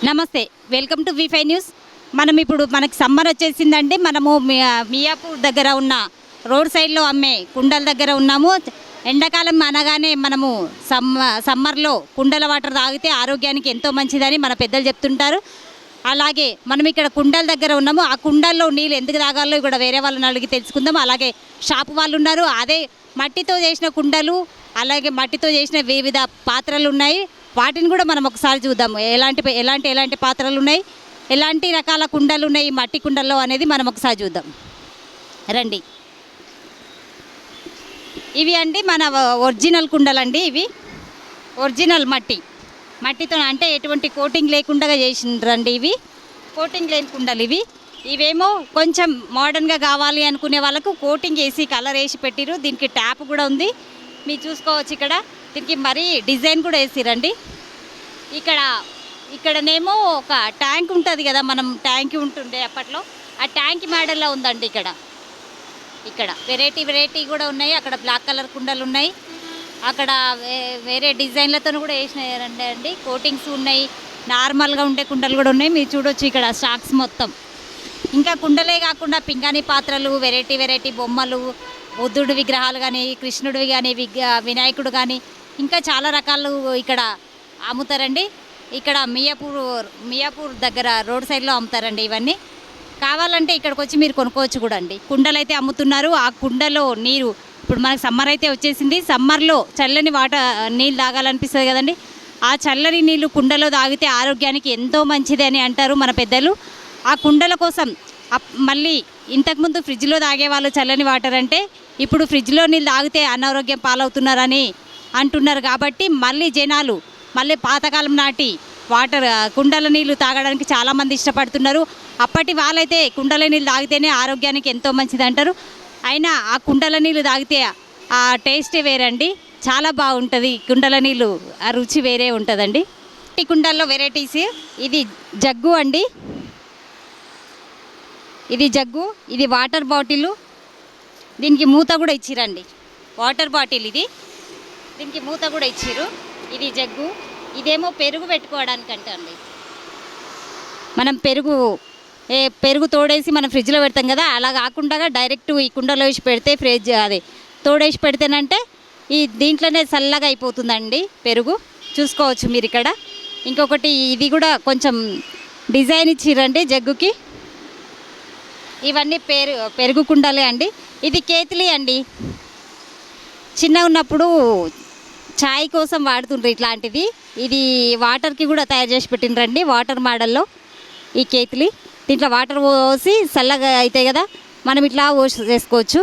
నమస్తే, welcome to వి5 news. మనం ఇప్పుడు మనకి సమ్మర్ వచ్చేసిందండి. మనము మియాపూర్ దగ్గర ఉన్న రోడ్ సైడ్లో అమ్మే కుండల దగ్గర ఉన్నాము. ఎండాకాలం అనగానే మనము సమ్మర్లో కుండల వాటర్ తాగితే ఆరోగ్యానికి ఎంతో మంచిదని మన పెద్దలు చెప్తుంటారు. అలాగే మనం ఇక్కడ కుండల దగ్గర ఉన్నాము. ఆ కుండల్లో నీళ్ళు ఎందుకు తాగాలో ఇక్కడ వేరే వాళ్ళని అడిగి తెలుసుకుందాం. అలాగే షాపు వాళ్ళు ఉన్నారు. అదే మట్టితో చేసిన కుండలు, అలాగే మట్టితో చేసిన వివిధ పాత్రలు ఉన్నాయి. వాటిని కూడా మనం ఒకసారి చూద్దాం. ఎలాంటి పాత్రలు ఉన్నాయి, ఎలాంటి రకాల కుండలు ఉన్నాయి మట్టి కుండల్లో అనేది మనం ఒకసారి చూద్దాం రండి. ఇవి అండి మన ఒరిజినల్ కుండలు అండి. ఇవి ఒరిజినల్ మట్టితో అంటే ఎటువంటి కోటింగ్ లేకుండా చేసిండ్రండి. ఇవి కోటింగ్ లేని కుండలు. ఇవేమో కొంచెం మోడర్న్గా కావాలి అనుకునే వాళ్ళకు కోటింగ్ వేసి కలర్ వేసి పెట్టిరు. దీనికి ట్యాప్ కూడా ఉంది, మీరు చూసుకోవచ్చు. ఇక్కడ దీనికి మరీ డిజైన్ కూడా వేసిరండి. ఇక్కడనేమో ఒక ట్యాంక్ ఉంటుంది కదా, మనం ట్యాంక్ ఉంటుండే అప్పట్లో, ఆ ట్యాంక్ మోడల్లో ఉందండి. ఇక్కడ వెరైటీ కూడా ఉన్నాయి. అక్కడ బ్లాక్ కలర్ కుండలు ఉన్నాయి. అక్కడ వేరే డిజైన్లతో కూడా వేసినారండి అండి. కోటింగ్స్ ఉన్నాయి, నార్మల్గా ఉండే కుండలు కూడా ఉన్నాయి. మీరు చూడొచ్చు ఇక్కడ స్టాక్స్ మొత్తం. ఇంకా కుండలే కాకుండా పింగాణి పాత్రలు, వెరైటీ బొమ్మలు, బుద్ధుడి విగ్రహాలు కానీ, కృష్ణుడివి కానీ, వినాయకుడు కానీ, ఇంకా చాలా రకాలు ఇక్కడ అమ్ముతారండి. ఇక్కడ మియాపూర్ దగ్గర రోడ్ సైడ్లో అమ్ముతారండి. ఇవన్నీ కావాలంటే ఇక్కడికి వచ్చి మీరు కొనుక్కోవచ్చు కూడా అండి. కుండలు అయితే అమ్ముతున్నారు. ఆ కుండలో నీరు ఇప్పుడు మనకు సమ్మర్ అయితే వచ్చేసింది. సమ్మర్లో చల్లని నీళ్ళు తాగాలనిపిస్తుంది కదండి. ఆ చల్లని నీళ్ళు కుండలో తాగితే ఆరోగ్యానికి ఎంతో మంచిది అని అంటారు మన పెద్దలు. ఆ కుండల కోసం మళ్ళీ ఇంతకుముందు ఫ్రిడ్జ్లో తాగేవాళ్ళు చల్లని వాటర్ అంటే, ఇప్పుడు ఫ్రిడ్జ్లో నీళ్ళు తాగితే అనారోగ్యం పాలవుతున్నారని అంటున్నారు. కాబట్టి జనాలు మళ్ళీ పాతకాలం నాటి కుండల నీళ్ళు తాగడానికి చాలామంది ఇష్టపడుతున్నారు. అప్పటి వాళ్ళైతే కుండల నీళ్ళు తాగితేనే ఆరోగ్యానికి ఎంతో మంచిది అంటారు. అయినా ఆ కుండల నీళ్ళు తాగితే ఆ టేస్టే వేరండి, చాలా బాగుంటుంది. కుండల నీళ్ళు ఆ రుచి వేరే ఉంటుందండి. ఈ కుండల్లో వెరైటీస్. ఇది జగ్గు అండి, ఇది వాటర్ బాటిల్. దీనికి మూత కూడా ఇచ్చిరండి. వాటర్ బాటిల్ దీనికి మూత కూడా ఇచ్చిర్రు. ఇది జగ్గు. ఇదేమో పెరుగు పెట్టుకోవడానికి అండి. మనం పెరుగు తోడేసి మనం ఫ్రిడ్జ్లో పెడతాం కదా, అలా కాకుండా డైరెక్ట్ ఈ కుండలో వేసి పెడితే తోడేసి పెడితేనంటే దీంట్లోనే చల్లగా అయిపోతుందండి పెరుగు. చూసుకోవచ్చు మీరు ఇక్కడ. ఇంకొకటి ఇది కూడా కొంచెం డిజైన్ ఇచ్చిరండి జగ్గుకి. ఇవన్నీ పెరుగు కుండలే అండి. ఇది కేతలి అండి. చిన్నగా ఉన్నప్పుడు ఛాయ్ కోసం వాడుతుండ్రు ఇట్లాంటిది. ఇది వాటర్కి కూడా తయారు చేసి పెట్టిండ్రండి, వాటర్ మోడల్లో ఈ కేతలి. దీంట్లో వాటర్ పోసి చల్లగా అవుతాయి కదా, మనం ఇట్లా చేసుకోవచ్చు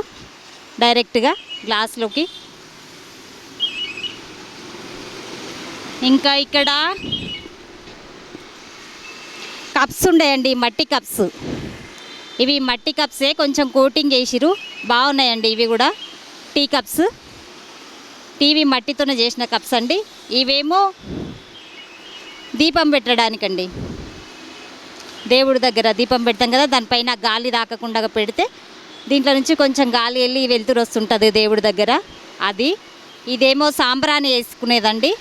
డైరెక్ట్గా గ్లాస్లోకి. ఇంకా ఇక్కడ కప్స్ ఉండేయండి, మట్టి కప్స్. ఇవి మట్టి కప్సే, కొంచెం కోటింగ్ వేసిరు, బాగున్నాయండి. ఇవి కూడా టీ కప్స్. టీవీ మట్టితోనే చేసిన కప్స్ అండి. ఇవేమో దీపం పెట్టడానికండి. దేవుడి దగ్గర దీపం పెడతాం కదా, దానిపైన గాలి రాకుండా పెడితే దీంట్లో నుంచి కొంచెం గాలి వెళ్ళి వెలుతురు వస్తుంటుంది దేవుడి దగ్గర. ఇదేమో సాంబ్రాణి వేసుకునేదండి,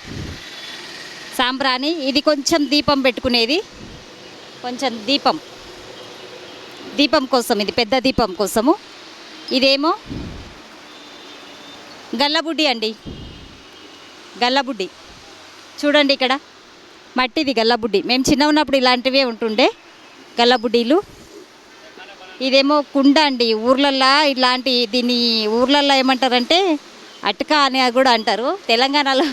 సాంబ్రాణి. ఇది కొంచెం దీపం పెట్టుకునేది, కొంచెం దీపం కోసం, ఇది పెద్ద దీపం కోసము. ఇదేమో గల్లబుడ్డి అండి, గల్లబుడ్డి. చూడండి ఇక్కడ మట్టిది గల్లబుడ్డి. మేము చిన్న ఉన్నప్పుడు ఇలాంటివే ఉంటుండే గల్లబుడ్డీలు. ఇదేమో కుండ అండి. ఊర్లల్లో దీన్ని ఊర్లల్లో ఏమంటారంటే అటక అని కూడా అంటారు. తెలంగాణలో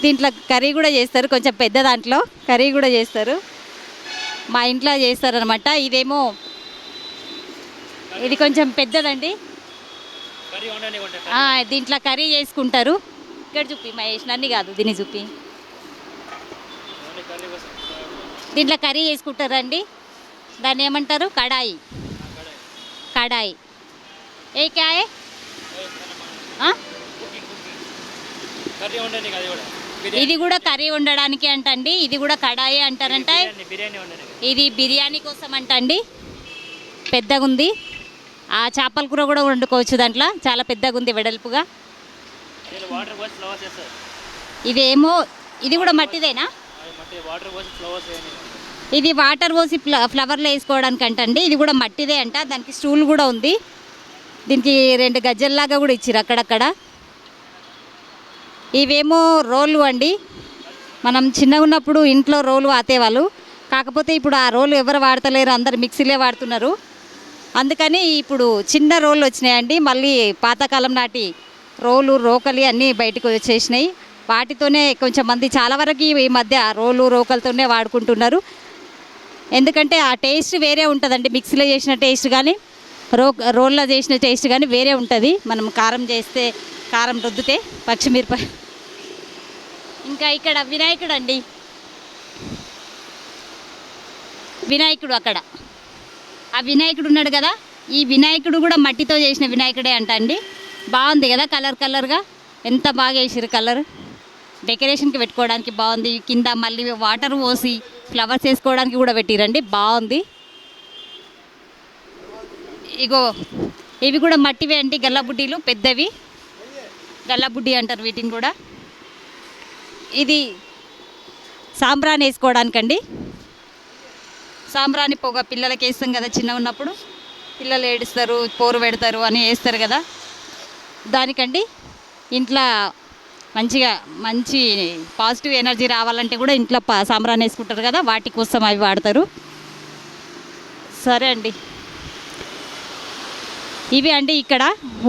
దీంట్లో కర్రీ కూడా చేస్తారు, కొంచెం పెద్ద దాంట్లో కర్రీ కూడా చేస్తారు. మా ఇంట్లో చేస్తారనమాట. ఇది కొంచెం పెద్దదండి. దీంట్లో కర్రీ చేసుకుంటారు. ఇక్కడ చూపి మహేష్, నన్ను కాదు దీన్ని చూపి. దీంట్లో కర్రీ చేసుకుంటారండి. దాన్ని ఏమంటారు? కడాయి. ఏ క్యాయ్ ఇది కూడా కర్రీ వండడానికి అంటండి. ఇది కూడా కడాయి అంటారంట. ఇది బిర్యానీ కోసం అంటండి. పెద్దగా ఉంది. ఆ చేపల కూర కూడా వండుకోవచ్చు దాంట్లో, చాలా పెద్దగా ఉంది వెడల్పుగా. ఇదేమో ఇది కూడా మట్టిదేనా? ఇది వాటర్ పోసి ఫ్లవర్లో వేసుకోవడానికి అంటండి. ఇది కూడా మట్టిదే అంట. దానికి స్టూల్ కూడా ఉంది. దీనికి 2 గజ్జల్లాగా కూడా ఇచ్చారు అక్కడక్కడ. ఇవేమో రోళ్ళు అండి. మనం చిన్నగా ఉన్నప్పుడు ఇంట్లో రోలు ఆతేవాళ్ళు. కాకపోతే ఇప్పుడు ఆ రోలు ఎవరు వాడతలేరు, అందరు మిక్సీలే వాడుతున్నారు. అందుకని ఇప్పుడు చిన్న రోళ్ళు వచ్చినాయండి. మళ్ళీ పాతకాలం నాటి రోకలి అన్నీ బయటకు వచ్చేసినాయి. వాటితోనే కొంచెం మంది చాలా వరకు ఈ మధ్య రోకలతోనే వాడుకుంటున్నారు. ఎందుకంటే ఆ టేస్ట్ వేరే ఉంటుందండి. మిక్సీలో చేసిన టేస్ట్ కానీ రోల్లో చేసిన టేస్ట్ కానీ వేరే ఉంటుంది. మనం కారం రుద్దితే పచ్చిమిరపకాయ. ఇంకా ఇక్కడ వినాయకుడు అండి. వినాయకుడు అక్కడ ఆ వినాయకుడు ఉన్నాడు కదా, ఈ వినాయకుడు కూడా మట్టితో చేసిన వినాయకుడే అంట అండి. బాగుంది కదా, కలర్గా ఎంత బాగా వేసారు కలర్. డెకరేషన్కి పెట్టుకోవడానికి బాగుంది. కింద మళ్ళీ వాటర్ పోసి ఫ్లవర్స్ వేసుకోవడానికి కూడా పెట్టిరండి, బాగుంది. ఇగో ఇవి కూడా మట్టివే అండి, గల్లబుడ్డీలు పెద్దవి. గల్లబుడ్డి అంటారు వీటిని కూడా. ఇది సాంబ్రాణి వేసుకోవడానికండి. సాంబ్రాణి పొగ పిల్లలకి వేస్తాం కదా, చిన్న ఉన్నప్పుడు పిల్లలు ఏడుస్తారు, పోరు పెడతారు అని వేస్తారు కదా, దానికండి. ఇంట్లో మంచి పాజిటివ్ ఎనర్జీ రావాలంటే కూడా ఇంట్లో సాంబ్రాణి వేసుకుంటారు కదా, వాటి కోసం అవి వాడతారు. సరే అండి, ఇవి అండి ఇక్కడ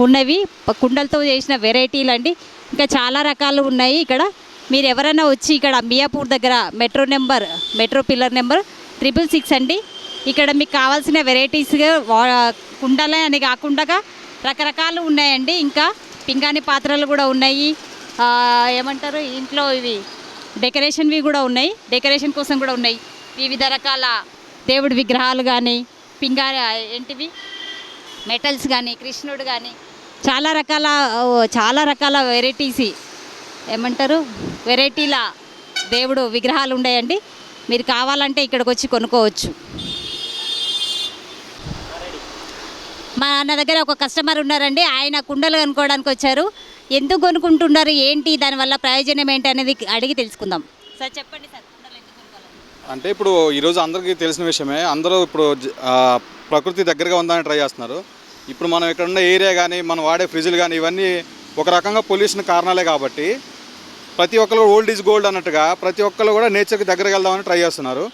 ఉన్నవి కుండలతో చేసిన వెరైటీలు అండి. ఇంకా చాలా రకాలు ఉన్నాయి ఇక్కడ. మీరు ఎవరైనా వచ్చి ఇక్కడ మియాపూర్ దగ్గర మెట్రో పిల్లర్ నెంబర్ 666 అండి. ఇక్కడ మీకు కావాల్సిన వెరైటీస్గా కుండలే అని కాకుండా రకరకాలు ఉన్నాయండి. ఇంకా పింగాణి పాత్రలు కూడా ఉన్నాయి. ఏమంటారు ఇంట్లో ఇవి డెకరేషన్వి కూడా ఉన్నాయి, డెకరేషన్ కోసం కూడా ఉన్నాయి. వివిధ రకాల దేవుడి విగ్రహాలు కానీ ఏంటివి మెటల్స్ కానీ కృష్ణుడు కానీ చాలా రకాల వెరైటీల దేవుడు విగ్రహాలు ఉన్నాయండి. మీరు కావాలంటే ఇక్కడికి వచ్చి కొనుక్కోవచ్చు. మా అన్న దగ్గర ఒక కస్టమర్ ఉన్నారండి. ఆయన కుండలు కొనుక్కోవడానికి వచ్చారు. ఎందుకు కొనుక్కుంటున్నారు, ఏంటి, దానివల్ల ప్రయోజనం ఏంటి అనేది అడిగి తెలుసుకుందాం. సార్ చెప్పండి సార్, కుండలు ఎందుకు కొనుక్కోవాలి? అంటే ఇప్పుడు ఈరోజు అందరికీ తెలిసిన విషయమే. అందరూ ఇప్పుడు ప్రకృతి దగ్గరగా ఉందని ట్రై చేస్తున్నారు. ఇప్పుడు మనం ఇక్కడ ఉన్న ఏరియా కానీ మనం వాడే ఫ్రిడ్జ్లు కానీ ఇవన్నీ ఒక రకంగా పొల్యూషన్ కారణాలే. కాబట్టి ప్రతి ఒక్కరు ఓల్డ్ ఈజ్ గోల్డ్ అన్నట్టుగా ప్రతి ఒక్కరు కూడా నేచర్కి దగ్గరికి వెళ్దామని ట్రై చేస్తున్నారు.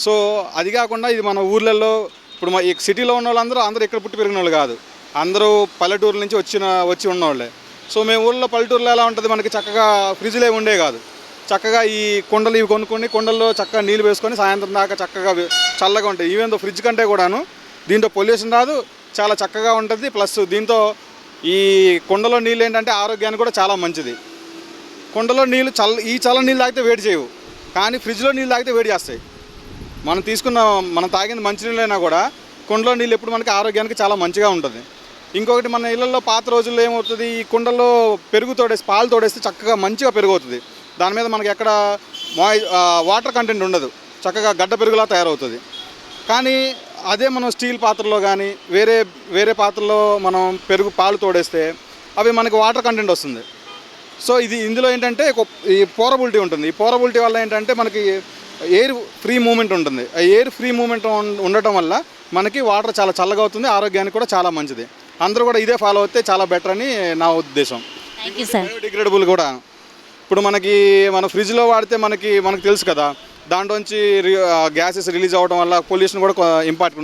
సో అది కాకుండా ఇది మన ఊర్లలో ఇప్పుడు ఈ సిటీలో ఉన్న వాళ్ళందరూ ఇక్కడ పుట్టి పెరిగిన వాళ్ళు కాదు, అందరూ పల్లెటూరు నుంచి వచ్చి ఉన్నవాళ్ళే. సో మేము ఊళ్ళో పల్లెటూరులో ఎలా ఉంటుంది, మనకి చక్కగా ఫ్రిడ్జ్లు ఏమి ఉండే కాదు. చక్కగా ఈ కుండలు ఇవి కొనుక్కొని కుండల్లో చక్కగా నీళ్ళు వేసుకొని సాయంత్రం దాకా చక్కగా చల్లగా ఉంటాయి. ఈవెన్ దో ఫ్రిడ్జ్ కంటే కూడాను దీంతో పొల్యూషన్ రాదు, చాలా చక్కగా ఉంటుంది. ప్లస్ దీంతో ఈ కుండలో నీళ్ళు ఏంటంటే ఆరోగ్యానికి కూడా చాలా మంచిది. కుండలో నీళ్ళు చల్ల నీళ్ళు తాగితే వేడి చేయవు, కానీ ఫ్రిడ్జ్లో నీళ్ళు తాగితే వేడి చేస్తాయి. మనం తాగింది మంచినీళ్ళైనా కూడా కుండలో నీళ్ళు ఎప్పుడు మనకి ఆరోగ్యానికి చాలా మంచిగా ఉంటుంది. ఇంకొకటి మన ఇళ్ళల్లో పాత రోజుల్లో ఏమవుతుంది, ఈ కుండల్లో పాలు తోడేస్తే చక్కగా మంచిగా పెరుగు అవుతుంది. దాని మీద మనకి ఎక్కడ వాటర్ కంటెంట్ ఉండదు, చక్కగా గడ్డ పెరుగులా తయారవుతుంది. కానీ అదే మనం స్టీల్ పాత్రలో కానీ వేరే పాత్రలో మనం పాలు తోడేస్తే అవి మనకి వాటర్ కంటెంట్ వస్తుంది. సో ఇందులో ఏంటంటే ఈ పోరబిలిటీ ఉంటుంది. ఈ పోరబిలిటీ వల్ల ఏంటంటే మనకి ఎయిర్ ఫ్రీ మూమెంట్ ఉంటుంది. ఆ ఎయిర్ ఫ్రీ మూమెంట్ ఉండటం వల్ల మనకి వాటర్ చాలా చల్లగా అవుతుంది, ఆరోగ్యానికి కూడా చాలా మంచిది. అందరూ కూడా ఇదే ఫాలో అవుతే చాలా బెటర్ అని నా ఉద్దేశం. బయోడిగ్రేడబుల్ కూడా ఇప్పుడు మన ఫ్రిడ్జ్లో వాడితే మనకి తెలుసు కదా, దాంట్లోంచి గ్యాసెస్ రిలీజ్ అవ్వడం వల్ల పొల్యూషన్ కూడా ఇంపాక్ట్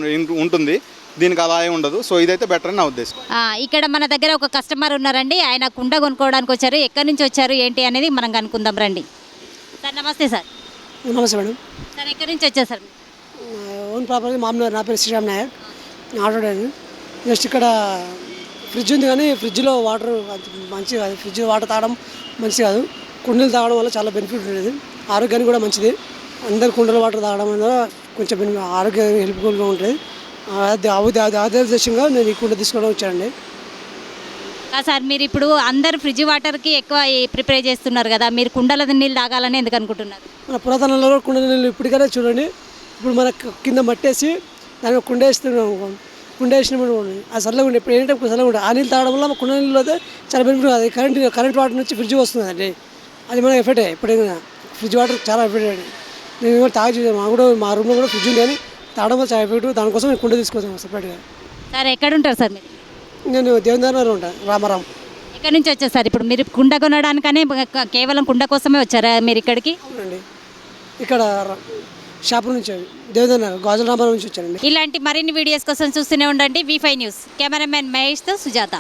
ఉంటుంది. దీనికి అలా ఏమి ఉండదు. సో ఇదైతే బెటర్ అని నా ఉద్దేశం. ఇక్కడ మన దగ్గర ఒక కస్టమర్ ఉన్నారండి. ఆయన కుండ కొనుక్కోవడానికి వచ్చారు. ఎక్కడి నుంచి వచ్చారు ఏంటి అనేది మనం కనుక్కుందాం రండి. సార్ నమస్తే. సార్ నమస్తే మేడం. సార్ ఎక్కడి నుంచి వచ్చారు సార్? ఓన్ ప్రాపర్టీ మామూలు. నా పేరు Sriram Nayak, auto driver. Just ఇక్కడ ఫ్రిడ్జ్ ఉంది కానీ ఫ్రిడ్జ్లో వాటర్ మంచిది కాదు. ఫ్రిడ్జ్ వాటర్ తాగడం మంచిది కాదు. కుండలు తాగడం వల్ల చాలా బెనిఫిట్ ఉండేది, ఆరోగ్యానికి కూడా మంచిది. అందరు కుండల వాటర్ తాగడం వల్ల కొంచెం ఆరోగ్యం హెల్ప్ఫుల్గా ఉంటుంది. ఆదేశంగా నేను ఈ కుండ తీసుకోవడం వచ్చానండి. సార్ మీరు ఇప్పుడు అందరు ఫ్రిడ్జ్ వాటర్కి ఎక్కువ ప్రిపేర్ చేస్తున్నారు కదా, మీరు కుండల నీళ్ళు తాగాలని ఎందుకు అనుకుంటున్నారు? మన పురాతనంలో కుండ నీళ్ళు ఇప్పటికైనా చూడండి. ఇప్పుడు మన కింద మట్టేసి దాని కుండ వేస్తున్నాం, కుండ వేసినప్పుడు ఆ చల్లగా ఉండే ఇప్పుడు ఏంటంటే చల్లగా ఉండే ఆ నీళ్ళు తాగడం వల్ల కుండ నీళ్ళు అయితే చాలా బెనిఫిట్. అది కరెంట్ వాటర్ నుంచి ఫ్రిడ్జ్ వస్తుంది అండి, అది మనకి ఎఫెక్టే. ఇప్పుడు ఫ్రిడ్జ్ వాటర్ చాలా ఎఫెక్ట్ అండి. నేను కూడా తాగి చూసాను. మా రూమ్లో కూడా ఫ్రిడ్జ్ ఉంది కానీ తాగడం వల్ల చాలా ఎఫెక్ట్. దానికోసం నేను కుండ తీసుకొచ్చాను సపరేట్గా. సార్ ఎక్కడ ఉంటారు సార్ మీరు? నేను దేవదానలో ఉంటాను, రామారాం. ఎక్కడి నుంచి వచ్చారు సార్? ఇప్పుడు మీరు కుండ కొనడానికనే కేవలం కుండ కోసమే వచ్చారా మీరు ఇక్కడికి? అవునండి, ఇక్కడ షాపు నుంచి దేవదాన గాజుల రామారాం నుంచి వచ్చానండి. ఇలాంటి మరిన్ని వీడియోస్ కోసం చూస్తూనే ఉండండి V5 న్యూస్. కెమెరామెన్ మహేష్తో సుజాత.